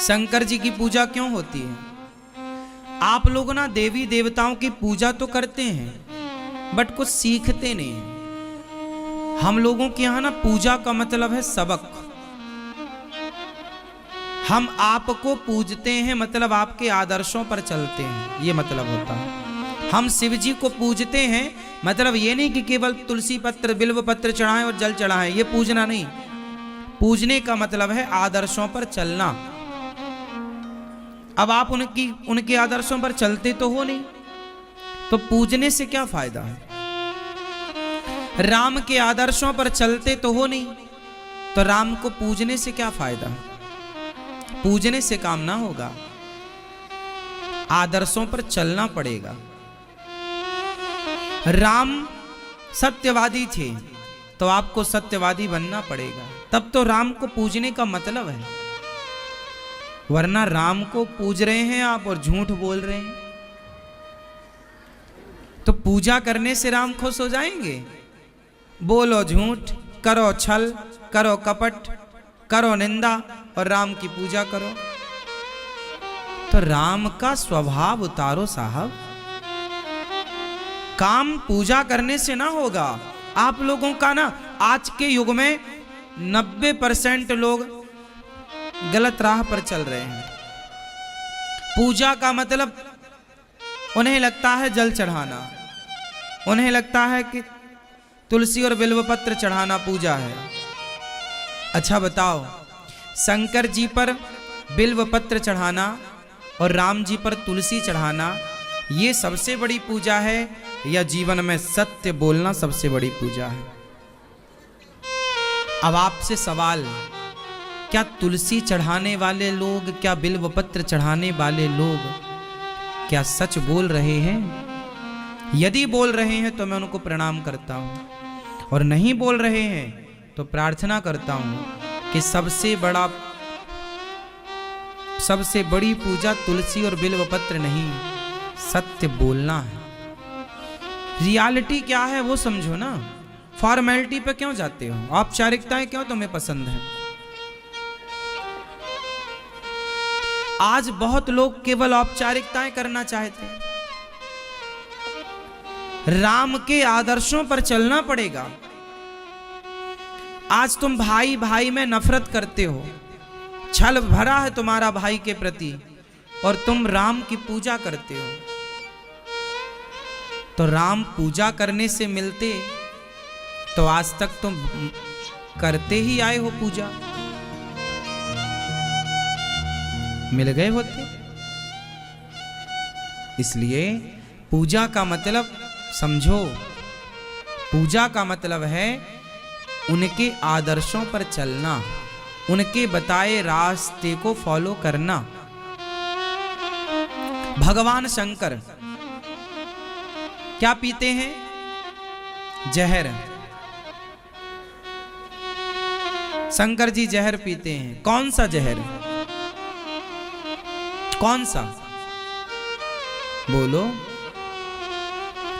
शंकर जी की पूजा क्यों होती है? आप लोग ना देवी देवताओं की पूजा तो करते हैं बट कुछ सीखते नहीं हैं। हम लोगों के यहाँ ना पूजा का मतलब है सबक। हम आपको पूजते हैं मतलब आपके आदर्शों पर चलते हैं, ये मतलब होता है। हम शिव जी को पूजते हैं मतलब ये नहीं कि केवल तुलसी पत्र बिल्व पत्र चढ़ाएं और जल चढ़ाएं, ये पूजना नहीं। पूजने का मतलब है आदर्शों पर चलना। अब आप उनके आदर्शों पर चलते तो हो नहीं, तो पूजने से क्या फायदा है? राम के आदर्शों पर चलते तो हो नहीं, तो राम को पूजने से क्या फायदा है? पूजने से काम ना होगा, आदर्शों पर चलना पड़ेगा। राम सत्यवादी थे तो आपको सत्यवादी बनना पड़ेगा, तब तो राम को पूजने का मतलब है। वरना राम को पूज रहे हैं आप और झूठ बोल रहे हैं, तो पूजा करने से राम खुश हो जाएंगे? बोलो झूठ, करो छल, करो कपट, करो निंदा और राम की पूजा करो। तो राम का स्वभाव उतारो साहब। काम पूजा करने से ना होगा। आप लोगों का ना आज के युग में 90% लोग गलत राह पर चल रहे हैं। पूजा का मतलब उन्हें लगता है जल चढ़ाना, उन्हें लगता है कि तुलसी और बिल्वपत्र चढ़ाना पूजा है। अच्छा बताओ, शंकर जी पर बिल्वपत्र चढ़ाना और राम जी पर तुलसी चढ़ाना ये सबसे बड़ी पूजा है या जीवन में सत्य बोलना सबसे बड़ी पूजा है? अब आपसे सवाल, क्या तुलसी चढ़ाने वाले लोग, क्या बिल्वपत्र चढ़ाने वाले लोग क्या सच बोल रहे हैं? यदि बोल रहे हैं तो मैं उनको प्रणाम करता हूं, और नहीं बोल रहे हैं तो प्रार्थना करता हूं कि सबसे बड़ी पूजा तुलसी और बिल्वपत्र नहीं, सत्य बोलना है। रियलिटी क्या है वो समझो ना। फॉर्मेलिटी पे क्यों जाते हो? औपचारिकताएं क्यों तुम्हें पसंद है? आज बहुत लोग केवल औपचारिकताएं करना चाहते हैं। राम के आदर्शों पर चलना पड़ेगा। आज तुम भाई भाई में नफरत करते हो, छल भरा है तुम्हारा भाई के प्रति, और तुम राम की पूजा करते हो। तो राम पूजा करने से मिलते तो आज तक तुम करते ही आए हो पूजा, मिल गए होते। इसलिए पूजा का मतलब समझो, पूजा का मतलब है उनके आदर्शों पर चलना, उनके बताए रास्ते को फॉलो करना। भगवान शंकर क्या पीते हैं? जहर। शंकर जी जहर पीते हैं। कौन सा जहर? कौन सा? बोलो।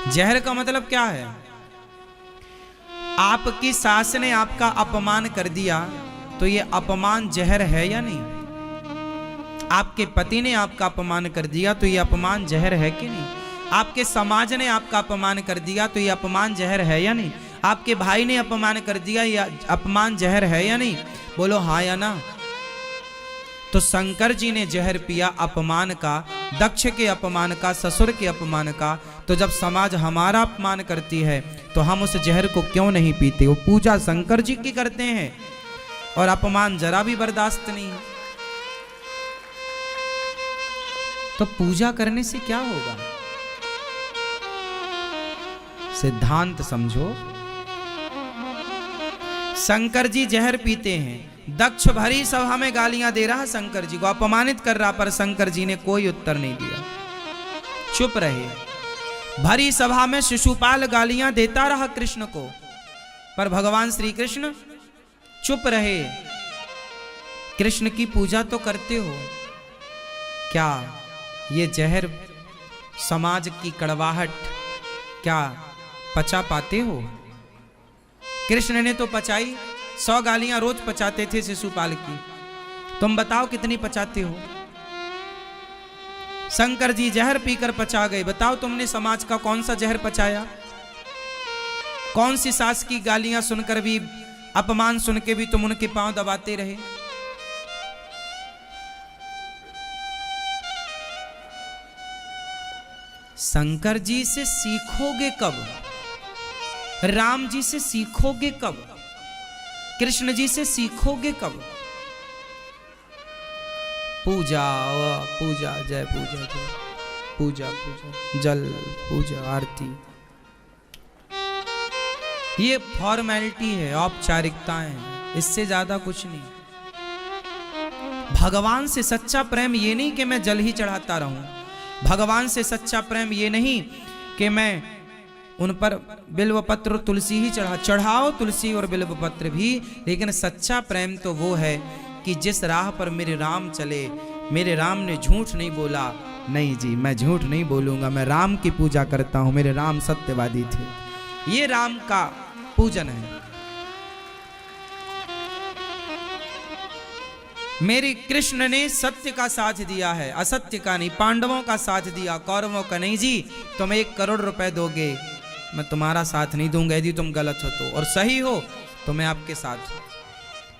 जहर का मतलब क्या है? आपकी सास ने आपका अपमान कर दिया तो ये अपमान जहर है या नहीं? आपके पति ने आपका अपमान कर दिया तो ये अपमान जहर है कि नहीं? आपके समाज ने आपका अपमान कर दिया तो ये अपमान जहर है या नहीं? आपके भाई ने अपमान कर दिया, ये अपमान जहर है या नहीं? बोलो हाँ या ना। तो शंकर जी ने जहर पिया अपमान का, दक्ष के अपमान का, ससुर के अपमान का। तो जब समाज हमारा अपमान करती है तो हम उस जहर को क्यों नहीं पीते? वो पूजा शंकर जी की करते हैं और अपमान जरा भी बर्दाश्त नहीं है। तो पूजा करने से क्या होगा? सिद्धांत समझो। शंकर जी जहर पीते हैं, दक्ष भरी सभा में गालियां दे रहा शंकर जी को, अपमानित कर रहा, पर शंकर जी ने कोई उत्तर नहीं दिया, चुप रहे। भरी सभा में शिशुपाल गालियां देता रहा कृष्ण को, पर भगवान श्री कृष्ण चुप रहे। कृष्ण की पूजा तो करते हो, क्या ये जहर समाज की कड़वाहट क्या पचा पाते हो? कृष्ण ने तो पचाई, 100 गालियां रोज पचाते थे शिशुपाल की, तुम बताओ कितनी पचाते हो? शंकर जी जहर पीकर पचा गए। बताओ तुमने समाज का कौन सा जहर पचाया? कौन सी सास की गालियां सुनकर भी, अपमान सुन के भी तुम उनके पांव दबाते रहे? शंकर जी से सीखोगे कब? राम जी से सीखोगे कब? कृष्ण जी से सीखोगे कब? पूजा पूजा, जय पूजा, जय पूजा, पूजा जल पूजा आरती, ये फॉर्मेलिटी है, औपचारिकताएं हैं, इससे ज्यादा कुछ नहीं। भगवान से सच्चा प्रेम ये नहीं कि मैं जल ही चढ़ाता रहूं। भगवान से सच्चा प्रेम ये नहीं कि मैं उन पर बिल्व पत्र तुलसी ही चढ़ाओ तुलसी और बिल्व पत्र भी, लेकिन सच्चा प्रेम तो वो है कि जिस राह पर मेरे राम चले, मेरे राम ने झूठ नहीं बोला। नहीं जी, मैं झूठ नहीं बोलूंगा, मैं राम की पूजा करता हूं, मेरे राम सत्यवादी थे। ये राम का पूजन है। मेरे कृष्ण ने सत्य का साथ दिया है, असत्य का नहीं। पांडवों का साथ दिया, कौरवों का नहीं। जी तुम 1 करोड़ रुपए दोगे, मैं तुम्हारा साथ नहीं दूंगा। यदि तुम गलत हो तो, और सही हो तो मैं आपके साथ हूं।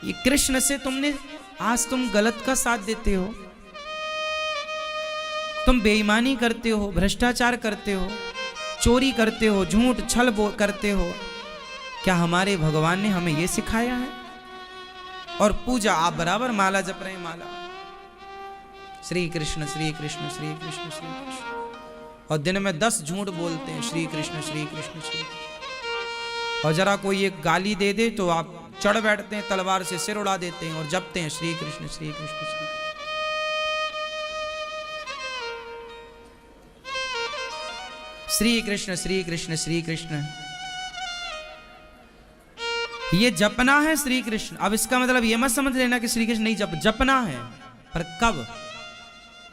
ये कृष्ण से तुमने, आज तुम गलत का साथ देते हो, तुम बेईमानी करते हो, भ्रष्टाचार करते हो, चोरी करते हो, झूठ छल करते हो। क्या हमारे भगवान ने हमें यह सिखाया है? और पूजा आप बराबर माला जप रहे हैं, माला श्री कृष्ण श्री कृष्ण श्री कृष्ण श्री कृष्ण, और दिन में 10 झूठ बोलते हैं श्री कृष्ण श्री कृष्ण श्री। और जरा कोई एक गाली दे दे तो आप चढ़ बैठते हैं, तलवार से सिर उड़ा देते हैं और जपते हैं श्री कृष्ण श्री कृष्ण श्री। श्री कृष्ण श्री कृष्ण श्री कृष्ण, ये जपना है श्री कृष्ण। अब इसका मतलब ये मत समझ लेना कि श्री कृष्ण नहीं जपना है, पर कब?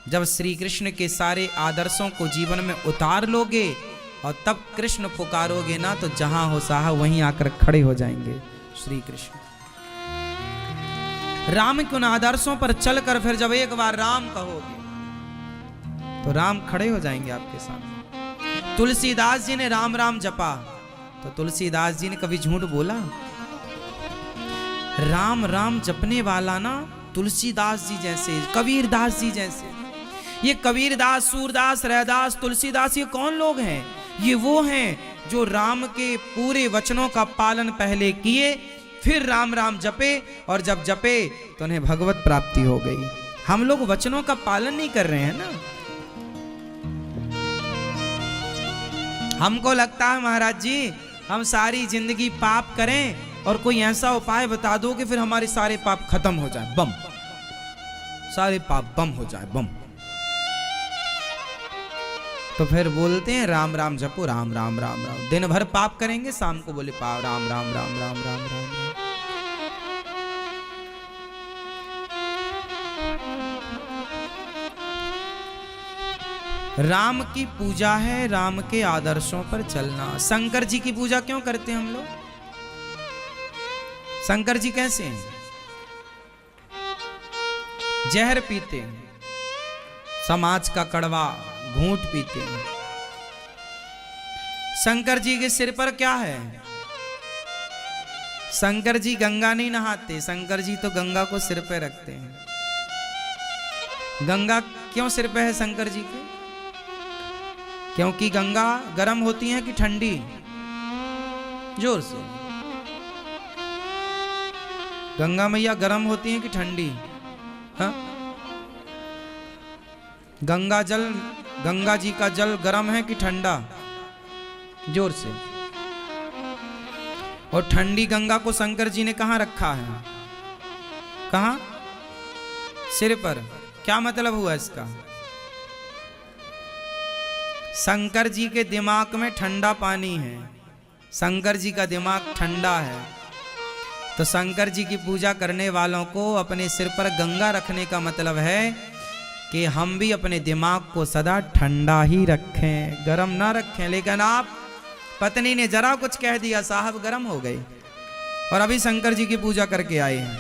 जब श्री कृष्ण के सारे आदर्शों को जीवन में उतार लोगे और तब कृष्ण पुकारोगे ना, तो जहां हो साहा वहीं आकर खड़े हो जाएंगे श्री कृष्ण। राम के उन आदर्शों पर चलकर फिर जब एक बार राम कहोगे तो राम खड़े हो जाएंगे आपके सामने। तुलसीदास जी ने राम राम जपा तो तुलसीदास जी ने कभी झूठ बोला? राम राम जपने वाला ना तुलसीदास जी जैसे, कबीरदास जी जैसे। ये कबीरदास, सूरदास, रैदास, तुलसीदास, ये कौन लोग हैं? ये वो हैं जो राम के पूरे वचनों का पालन पहले किए, फिर राम राम जपे, और जब जपे तो उन्हें भगवत प्राप्ति हो गई। हम लोग वचनों का पालन नहीं कर रहे हैं ना। हमको लगता है महाराज जी हम सारी जिंदगी पाप करें और कोई ऐसा उपाय बता दो कि फिर हमारे सारे पाप खत्म हो जाए, बम, सारे पाप बम हो जाए, बम। तो फिर बोलते हैं राम राम जपो, राम राम राम राम। दिन भर पाप करेंगे, शाम को बोले पाप राम राम राम राम राम राम। राम की पूजा है राम के आदर्शों पर चलना। शंकर जी की पूजा क्यों करते हैं हम लोग? शंकर जी कैसे हैं? जहर पीते हैं, समाज का कड़वा घूंट पीते हैं। शंकर जी के सिर पर क्या है? शंकर जी गंगा नहीं नहाते, शंकर जी तो गंगा को सिर पे रखते हैं। गंगा क्यों सिर पे है शंकर जी के? क्योंकि गंगा गर्म होती है कि ठंडी? जोर से, गंगा मैया गर्म होती हैं कि ठंडी? हाँ, गंगा जल, गंगा जी का जल गर्म है कि ठंडा? जोर से। और ठंडी गंगा को शंकर जी ने कहां रखा है? कहां? सिर पर। क्या मतलब हुआ इसका? शंकर जी के दिमाग में ठंडा पानी है, शंकर जी का दिमाग ठंडा है। तो शंकर जी की पूजा करने वालों को अपने सिर पर गंगा रखने का मतलब है कि हम भी अपने दिमाग को सदा ठंडा ही रखें, गरम ना रखें। लेकिन आप, पत्नी ने जरा कुछ कह दिया, साहब गरम हो गए, और अभी शंकर जी की पूजा करके आए हैं।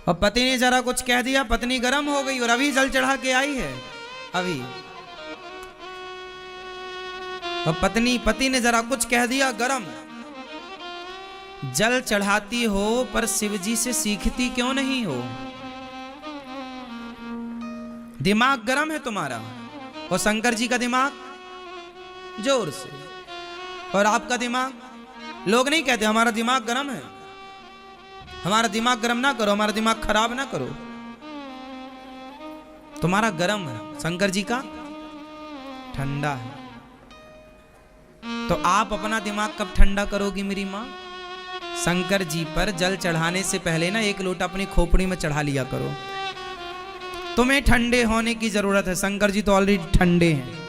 और पति ने जरा कुछ कह दिया, पत्नी गर्म हो गई और अभी जल चढ़ा के आई है अभी। और पति ने जरा कुछ कह दिया गरम। जल चढ़ाती हो पर शिव जी से सीखती क्यों नहीं हो? दिमाग गरम है तुम्हारा और शंकर जी का दिमाग जोर से, और आपका दिमाग, लोग नहीं कहते हमारा दिमाग गरम है, हमारा दिमाग गरम ना करो, हमारा दिमाग खराब ना करो। तुम्हारा गरम है, शंकर जी का ठंडा है। तो आप अपना दिमाग कब ठंडा करोगी मेरी मां? शंकर जी पर जल चढ़ाने से पहले ना एक लोटा अपनी खोपड़ी में चढ़ा लिया करो। तुम्हें ठंडे होने की जरूरत है, शंकर जी तो ऑलरेडी ठंडे हैं।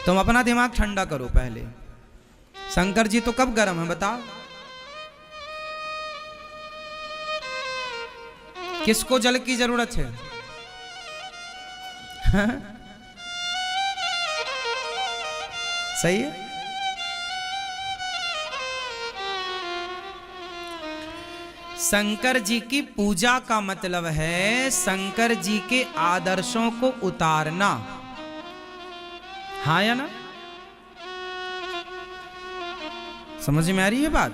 तुम अपना दिमाग ठंडा करो पहले। शंकर जी तो कब गर्म है बताओ? किसको जल की जरूरत है? सही है। शंकर जी की पूजा का मतलब है शंकर जी के आदर्शों को उतारना, हाँ या ना? समझ में आ रही है बात?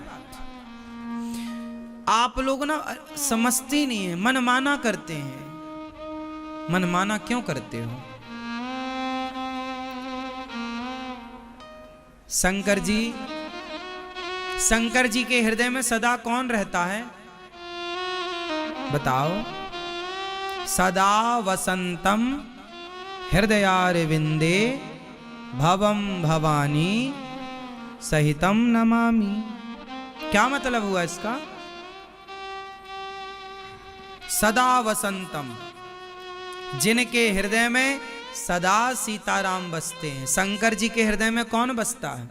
आप लोग ना समझते नहीं है, मनमाना करते हैं। मनमाना क्यों करते हो? शंकर जी के हृदय में सदा कौन रहता है बताओ? सदा वसंतम हृदयारविंदे भवम भवानी सहितम नमामि। क्या मतलब हुआ इसका? सदा वसंतम, जिनके हृदय में सदा सीताराम बसते हैं। शंकर जी के हृदय में कौन बसता है?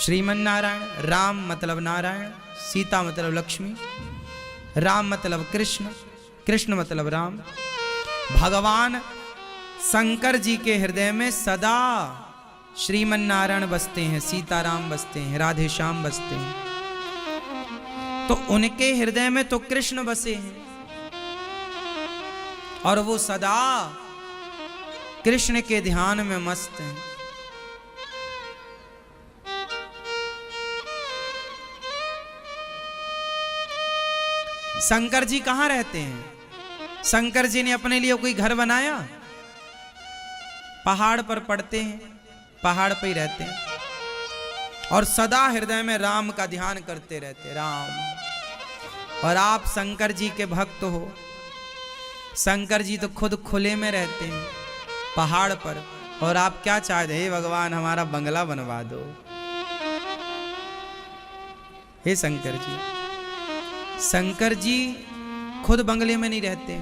श्रीमन नारायण। राम मतलब नारायण, सीता मतलब लक्ष्मी, राम मतलब कृष्ण, कृष्ण मतलब राम। भगवान शंकर जी के हृदय में सदा श्रीमन नारायण बसते हैं, सीताराम बसते हैं, राधे श्याम बसते हैं। तो उनके हृदय में तो कृष्ण बसे हैं और वो सदा कृष्ण के ध्यान में मस्त हैं। शंकर जी कहां रहते हैं? शंकर जी ने अपने लिए कोई घर बनाया? पहाड़ पर पड़ते हैं, पहाड़ पे ही रहते हैं और सदा हृदय में राम का ध्यान करते रहते, राम। और आप शंकर जी के भक्त हो। शंकर जी तो खुद खुले में रहते हैं पहाड़ पर, और आप क्या चाहते हैं? हे भगवान हमारा बंगला बनवा दो। हे शंकर जी, शंकर जी खुद बंगले में नहीं रहते।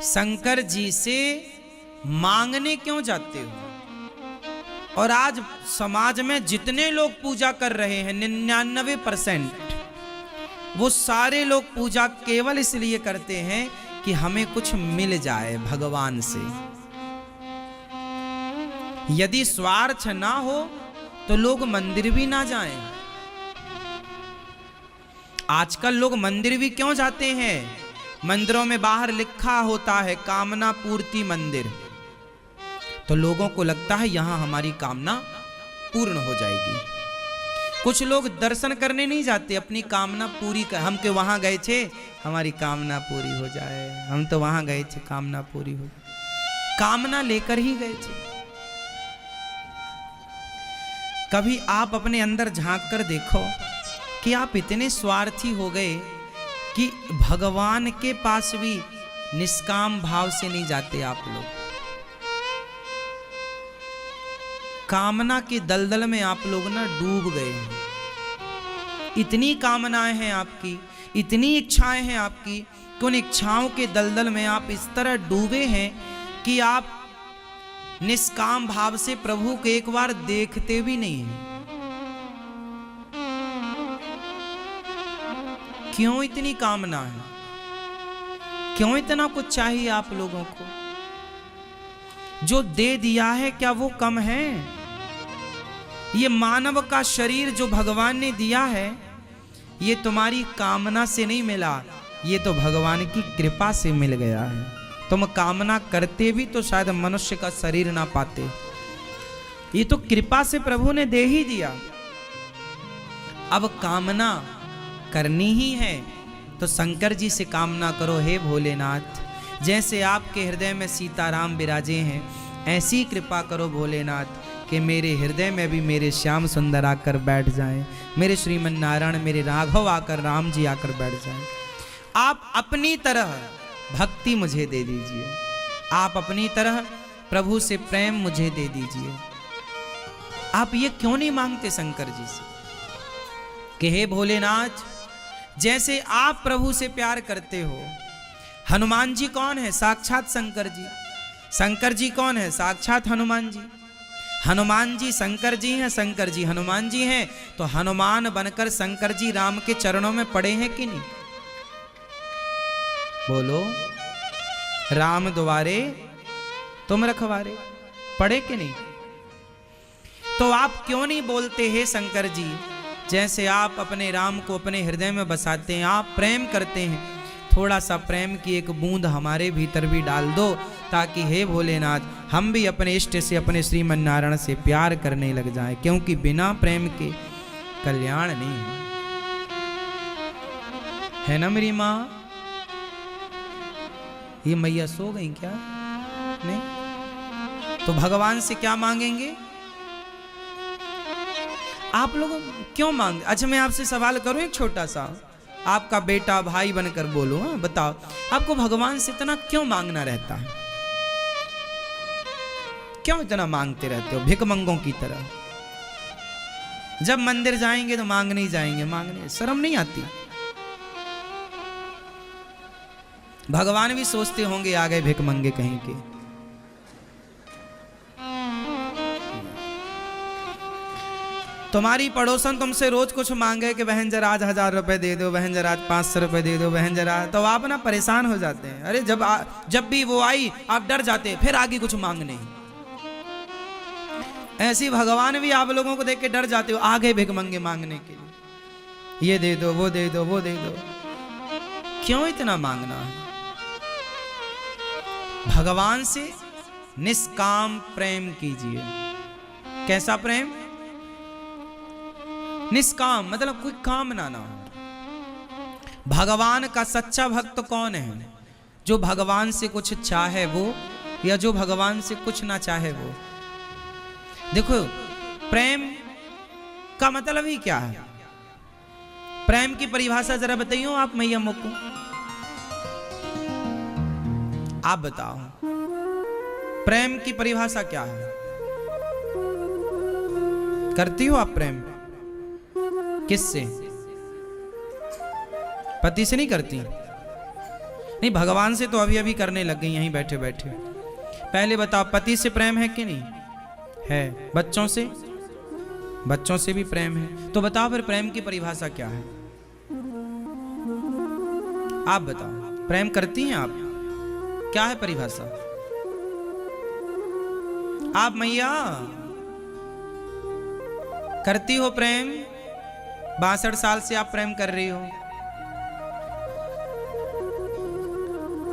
शंकर जी से मांगने क्यों जाते हो? और आज समाज में जितने लोग पूजा कर रहे हैं 99% वो सारे लोग पूजा केवल इसलिए करते हैं कि हमें कुछ मिल जाए भगवान से। यदि स्वार्थ ना हो तो लोग मंदिर भी ना जाएं। आजकल लोग मंदिर भी क्यों जाते हैं? मंदिरों में बाहर लिखा होता है कामना पूर्ति मंदिर, तो लोगों को लगता है यहां हमारी कामना पूर्ण हो जाएगी। कुछ लोग दर्शन करने नहीं जाते, अपनी कामना पूरी कर, हम के वहां गए थे हमारी कामना पूरी हो जाए, हम तो वहां गए थे कामना पूरी हो जाए। कामना लेकर ही गए थे। कभी आप अपने अंदर झांक कर देखो कि आप इतने स्वार्थी हो गए कि भगवान के पास भी निष्काम भाव से नहीं जाते आप लोग। कामना के दलदल में आप लोग ना डूब गए हैं। इतनी कामनाएं हैं आपकी, इतनी इच्छाएं हैं आपकी कि उन इच्छाओं के दलदल में आप इस तरह डूबे हैं कि आप निष्काम भाव से प्रभु को एक बार देखते भी नहीं हैं। क्यों इतनी कामना है? क्यों इतना कुछ चाहिए आप लोगों को? जो दे दिया है क्या वो कम है? ये मानव का शरीर जो भगवान ने दिया है, ये तुम्हारी कामना से नहीं मिला, ये तो भगवान की कृपा से मिल गया है। तुम कामना करते भी तो शायद मनुष्य का शरीर ना पाते, ये तो कृपा से प्रभु ने दे ही दिया। अब कामना करनी ही है तो शंकर जी से कामना करो, हे भोलेनाथ, जैसे आपके हृदय में सीताराम विराजे हैं, ऐसी कृपा करो भोलेनाथ कि मेरे हृदय में भी मेरे श्याम सुंदर आकर बैठ जाएं, मेरे श्रीमन नारायण, मेरे राघव आकर, राम जी आकर बैठ जाएं। आप अपनी तरह भक्ति मुझे दे दीजिए, आप अपनी तरह प्रभु से प्रेम मुझे दे दीजिए। आप ये क्यों नहीं मांगते शंकर जी से कि हे भोलेनाथ, जैसे आप प्रभु से प्यार करते हो। हनुमान जी कौन है? साक्षात शंकर जी। शंकर जी कौन है? साक्षात हनुमान जी। हनुमान जी शंकर जी हैं, शंकर जी हनुमान जी हैं, तो हनुमान बनकर शंकर जी राम के चरणों में पड़े हैं कि नहीं? बोलो, राम द्वारे तुम रखवारे, पड़े कि नहीं? तो आप क्यों नहीं बोलते हे शंकर जी, जैसे आप अपने राम को अपने हृदय में बसाते हैं, आप प्रेम करते हैं, थोड़ा सा प्रेम की एक बूंद हमारे भीतर भी डाल दो, ताकि हे भोलेनाथ हम भी अपने इष्ट से, अपने श्रीमन नारायण से प्यार करने लग जाएं, क्योंकि बिना प्रेम के कल्याण नहीं है ना मेरी माँ? ये मैया सो गई क्या? नहीं तो भगवान से क्या मांगेंगे? आप लोग क्यों मांगते? अच्छा मैं आपसे सवाल करूं एक छोटा सा, आपका बेटा भाई बनकर बोलो, हाँ बताओ, आपको भगवान से इतना क्यों मांगना रहता है? क्यों इतना मांगते रहते हो भिखमंगों की तरह? जब मंदिर जाएंगे तो मांगने ही जाएंगे, मांगने शर्म नहीं आती? भगवान भी सोचते होंगे आ गए भिखमंगे कहीं के। तुम्हारी पड़ोसन तुमसे रोज कुछ मांगे कि बहन जरा आज 1000 रुपए दे दो, बहन जरा आज 500 रुपए दे दो, बहन जरा, तो आप ना परेशान हो जाते हैं। अरे जब भी वो आई आप डर जाते हैं, फिर आगे कुछ मांगने। ऐसी भगवान भी आप लोगों को देख के डर जाते हो, आगे भिखमंगे मांगने के लिए, ये दे दो, वो दे दो, वो दे दो। क्यों इतना मांगना है? भगवान से निष्काम प्रेम कीजिए। कैसा प्रेम? निष्काम, मतलब कोई कामना ना हो। भगवान का सच्चा भक्त कौन है? जो भगवान से कुछ चाहे वो, या जो भगवान से कुछ ना चाहे वो। देखो प्रेम का मतलब ही क्या है? प्रेम की परिभाषा जरा बताइए आप मैया मुझको, आप बताओ प्रेम की परिभाषा क्या है? करती हो आप प्रेम? किससे? पति से नहीं करती? नहीं, भगवान से तो अभी अभी करने लग गई यहीं बैठे बैठे। पहले बताओ पति से प्रेम है कि नहीं है? बच्चों से? बच्चों से भी प्रेम है। तो बताओ फिर प्रेम की परिभाषा क्या है? आप बताओ, प्रेम करती हैं आप? क्या है परिभाषा? आप मैया करती हो प्रेम? 62 साल से आप प्रेम कर रही हो।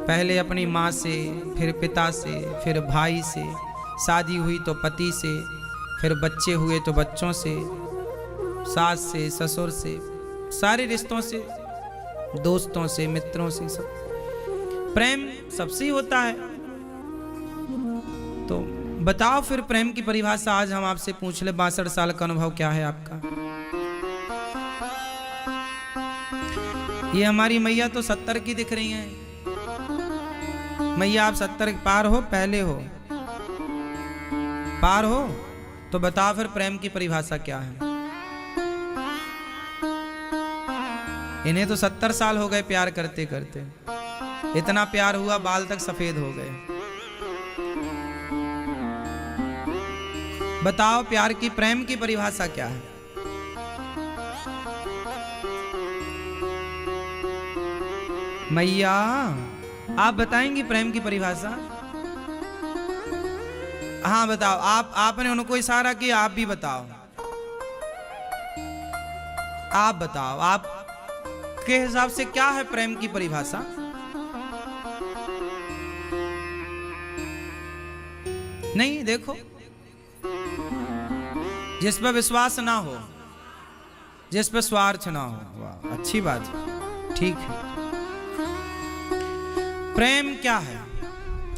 पहले अपनी माँ से, फिर पिता से, फिर भाई से, शादी हुई तो पति से, फिर बच्चे हुए तो बच्चों से, सास से, ससुर से, सारे रिश्तों से, दोस्तों से, मित्रों से, सब प्रेम सबसे ही होता है। तो बताओ फिर प्रेम की परिभाषा आज हम आपसे पूछ ले। 62 साल का अनुभव क्या है आपका? ये हमारी मैया तो 70 की दिख रही हैं। मैया आप 70 पार हो, पहले हो? पार हो? तो बताओ फिर प्रेम की परिभाषा क्या है? इन्हें तो 70 साल हो गए प्यार करते करते, इतना प्यार हुआ बाल तक सफेद हो गए। बताओ प्यार की, प्रेम की परिभाषा क्या है? मैया आप बताएंगी प्रेम की परिभाषा? हाँ बताओ, आपने उनको इशारा किया, आप भी बताओ, आप बताओ, आप के हिसाब से क्या है प्रेम की परिभाषा? नहीं, देखो, जिस पर विश्वास ना हो, जिस पर स्वार्थ ना हो, वाह अच्छी बात है, ठीक है। प्रेम क्या है?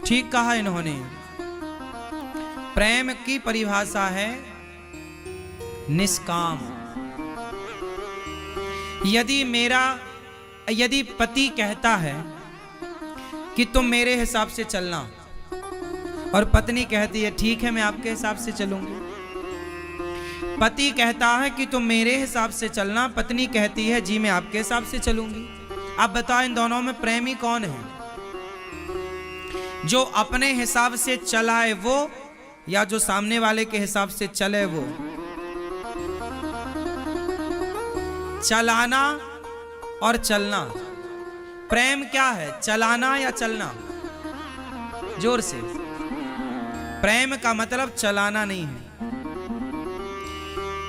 ठीक कहा इन्होंने, प्रेम की परिभाषा है निष्काम। यदि पति कहता है कि तुम मेरे हिसाब से चलना, और पत्नी कहती है ठीक है मैं आपके हिसाब से चलूंगी। पति कहता है कि तुम मेरे हिसाब से चलना, पत्नी कहती है जी मैं आपके हिसाब से चलूंगी। अब बताओ इन दोनों में प्रेमी कौन है? जो अपने हिसाब से चलाए वो, या जो सामने वाले के हिसाब से चले वो? चलाना और चलना, प्रेम क्या है? चलाना या चलना? जोर से। प्रेम का मतलब चलाना नहीं है।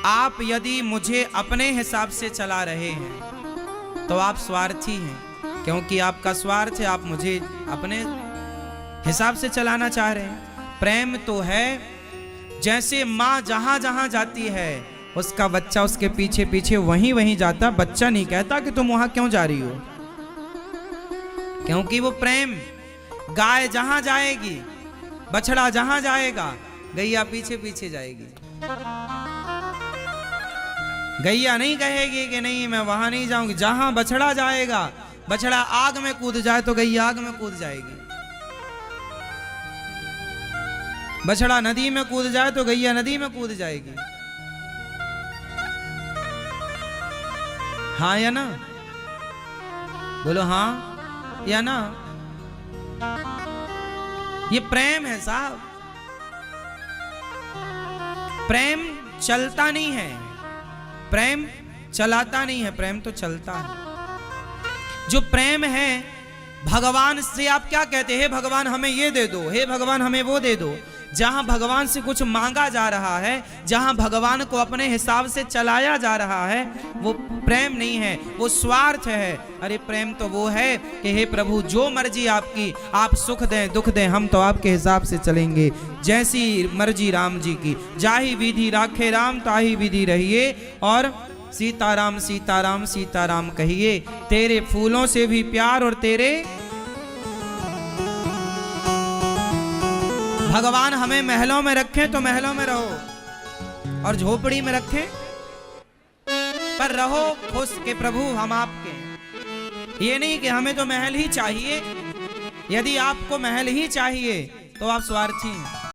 आप यदि मुझे अपने हिसाब से चला रहे हैं तो आप स्वार्थी हैं, क्योंकि आपका स्वार्थ है, आप मुझे अपने हिसाब से चलाना चाह रहे हैं। प्रेम तो है जैसे माँ जहां जहां जाती है उसका बच्चा उसके पीछे पीछे वहीं वहीं जाता, बच्चा नहीं कहता कि तुम वहां क्यों जा रही हो, क्योंकि वो प्रेम। गाय जहां जाएगी, बछड़ा जहां जाएगा, गैया पीछे पीछे जाएगी। गैया नहीं कहेगी कि नहीं मैं वहां नहीं जाऊंगी, जहां बछड़ा जाएगा, बछड़ा आग में कूद जाए तो गैया आग में कूद जाएगी, बछड़ा नदी में कूद जाए तो गैया नदी में कूद जाएगी। हाँ या ना? बोलो हाँ या ना? ये प्रेम है साहब। प्रेम चलता नहीं है, प्रेम चलाता नहीं है, प्रेम तो चलता है। जो प्रेम है, भगवान से आप क्या कहते हैं? हे भगवान हमें ये दे दो, हे भगवान हमें वो दे दो। जहां भगवान से कुछ मांगा जा रहा है, जहां भगवान को अपने हिसाब से चलाया जा रहा है, वो प्रेम नहीं है, वो स्वार्थ है। अरे प्रेम तो वो है कि हे प्रभु जो मर्जी आपकी, आप सुख दें दुख दें, हम तो आपके हिसाब से चलेंगे, जैसी मर्जी राम जी की। जाही विधि राखे राम, ताही विधि रहिए, और सीताराम सीताराम सीताराम कहिए। तेरे फूलों से भी प्यार, और तेरे भगवान हमें महलों में रखे तो महलों में रहो, और झोपड़ी में रखे पर रहो खुश के प्रभु हम आपके। ये नहीं कि हमें तो महल ही चाहिए। यदि आपको महल ही चाहिए तो आप स्वार्थी हैं।